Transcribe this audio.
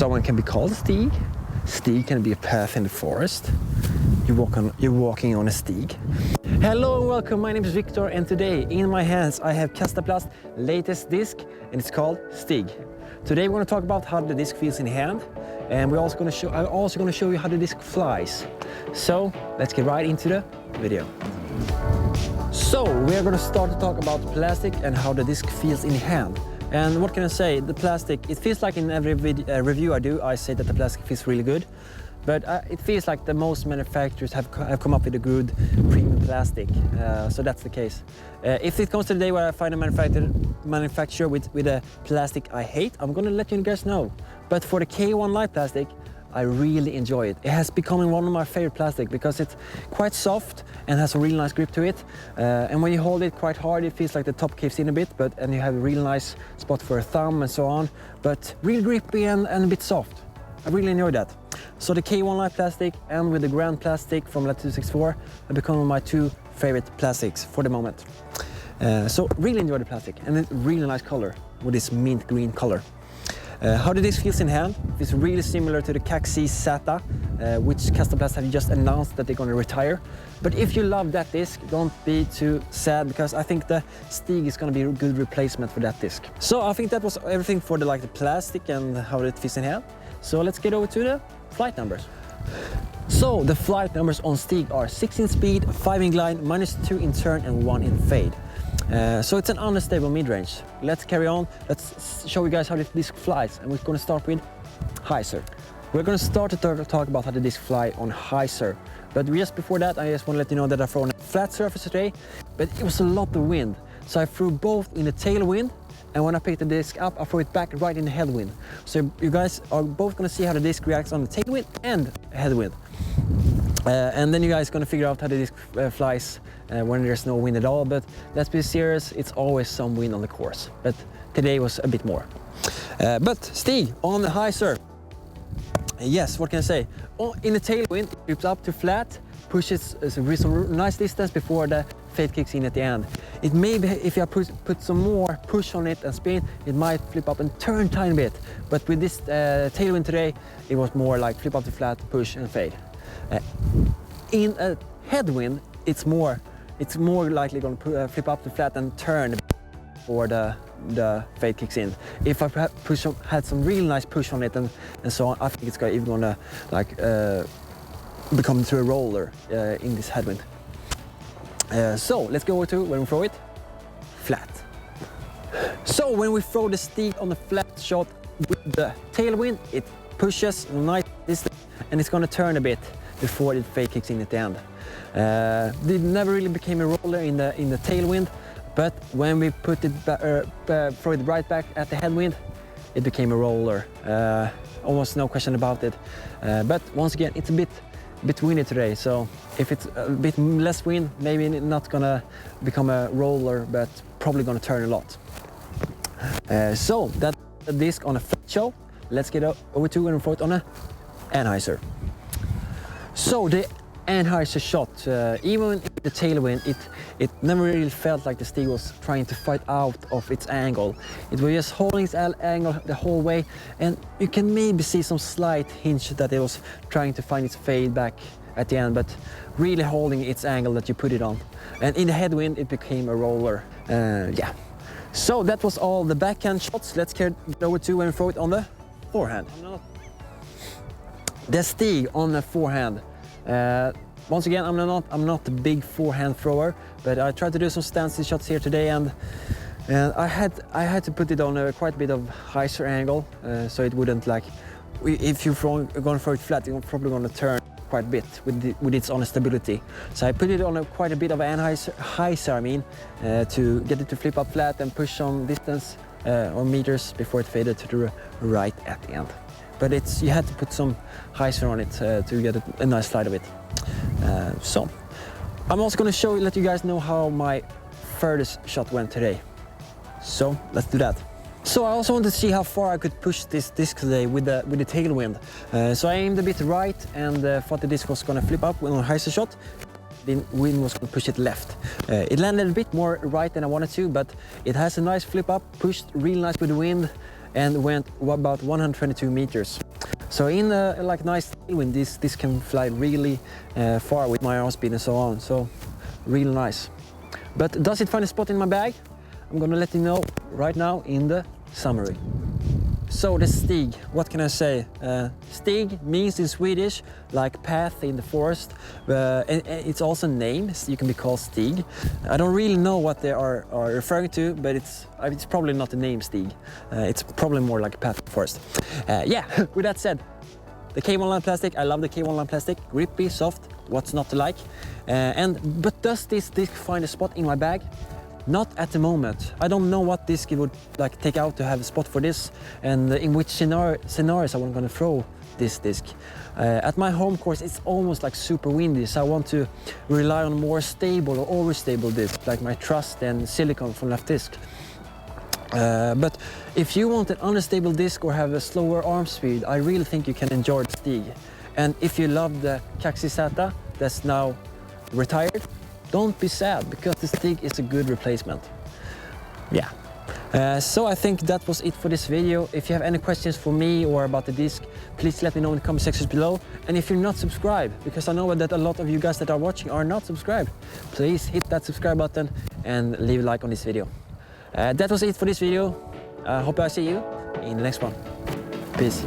Someone can be called Stig. Stig can be a path in the forest. You're walking on a Stig. Hello and welcome, my name is Victor, and today in my hands I have KASTAPLAST latest disc, and it's called Stig. Today we're going to talk about how the disc feels in hand, and I'm also going to show you how the disc flies. So let's get right into the video. So we're going to start to talk about plastic and how the disc feels in hand. And what can I say? The plastic, it feels like in every review I do, I say that the plastic feels really good. But it feels like the most manufacturers have come up with a good premium plastic. So that's the case. If it comes to the day where I find a manufacturer with a plastic I hate, I'm going to let you guys know. But for the K1 light plastic, I really enjoy it. It has become one of my favorite plastic because it's quite soft and has a really nice grip to it. And when you hold it quite hard, it feels like the top caves in a bit, and you have a really nice spot for a thumb and so on. But real grippy and a bit soft. I really enjoy that. So the K1 light plastic and with the Grand plastic from Lat 264 have become my two favorite plastics for the moment. So really enjoy the plastic, and it's a really nice color with this mint green color. How the disc feels in hand is really similar to the KASTAPLAST, which KASTAPLAST have just announced that they're going to retire. But if you love that disc, don't be too sad, because I think the Stig is going to be a good replacement for that disc. So I think that was everything for the plastic and how it feels in hand. So let's get over to the flight numbers. So the flight numbers on Stig are 6 in speed, 5 in glide, -2 in turn and 1 in fade. So it's an unstable mid-range. Let's carry on. Let's show you guys how the disc flies, and we're going to start with hyzer. We're going to start to talk about how the disc fly on hyzer. But just before that, I just want to let you know that I threw on a flat surface today, but it was a lot of wind. So I threw both in the tailwind, and when I picked the disc up, I threw it back right in the headwind. So you guys are both going to see how the disc reacts on the tailwind and headwind. And then you guys are going to figure out how the disc flies when there's no wind at all. But let's be serious, it's always some wind on the course. But today was a bit more. But Stig on the hyzer. Yes, what can I say? In the tailwind, it flips up to flat, pushes a nice distance before the fade kicks in at the end. It may be, if you put some more push on it and spin, it might flip up and turn a tiny bit. But with this tailwind today, it was more like flip up to flat, push and fade. In a headwind, it's more likely going to flip up to flat and turn before the fade kicks in. If I had some really nice push on it and so on, I think it's even going to become to a roller in this headwind. So let's go over to when we throw it flat. So when we throw the Stig on the flat shot with the tailwind, it pushes a nice distance and it's going to turn a bit before the fade kicks in at the end. It never really became a roller in the tailwind, but when we put it throw it right back at the headwind, it became a roller. Almost no question about it. But once again, it's a bit windy today, so if it's a bit less wind, maybe not gonna become a roller, but probably gonna turn a lot. So that's the disc on a flat show. Let's get over to and throw it on a anhyzer. So the anhyzer shot, even in the tailwind, it never really felt like the Stig was trying to fight out of its angle. It was just holding its angle the whole way, and you can maybe see some slight hinge that it was trying to find its fade back at the end, but really holding its angle that you put it on. And in the headwind, it became a roller. Yeah. So that was all the backhand shots. Let's get over to when we throw it on the forehand. The Stig on the forehand. Once again, I'm not a big forehand thrower, but I tried to do some standstill shots here today, and I had to put it on quite a bit of hyzer angle, so it wouldn't if you're going to throw it flat, you're probably going to turn quite a bit with its on stability. So I put it on quite a bit of hyzer, to get it to flip up flat and push some distance or meters before it faded to the right at the end. But you had to put some hyzer on it to get a nice slide of it. So I'm also going to let you guys know how my furthest shot went today. So let's do that. So I also wanted to see how far I could push this disc today with the tailwind. So I aimed a bit right and thought the disc was going to flip up on a hyzer shot. The wind was going to push it left. It landed a bit more right than I wanted to, but it has a nice flip up, pushed really nice with the wind, and went about 122 meters. So in a like nice tailwind, this can fly really far with my arm speed and so on. So really nice. But does it find a spot in my bag? I'm gonna let you know right now in the summary. So the Stig, what can I say? Stig means in Swedish like path in the forest. And it's also named, you can be called Stig. I don't really know what they are referring to, but it's probably not the name Stig. It's probably more like a path in the forest. Yeah, with that said, the K1 line plastic, I love the K1 line plastic. Grippy, soft, what's not to like? But does this disc find a spot in my bag? Not at the moment. I don't know what disc it would like take out to have a spot for this, and in which scenarios I'm going to throw this disc. At my home course, it's almost like super windy, so I want to rely on more stable or overstable disc, like my Trust and Silicon from Left Disc. But if you want an unstable disc or have a slower arm speed, I really think you can enjoy the Stig. And if you love the KASTAPLAST that's now retired, don't be sad, because the Stig is a good replacement. Yeah. So I think that was it for this video. If you have any questions for me or about the disc, please let me know in the comment sections below. And if you're not subscribed, because I know that a lot of you guys that are watching are not subscribed, please hit that subscribe button and leave a like on this video. That was it for this video. Hope I see you in the next one. Peace.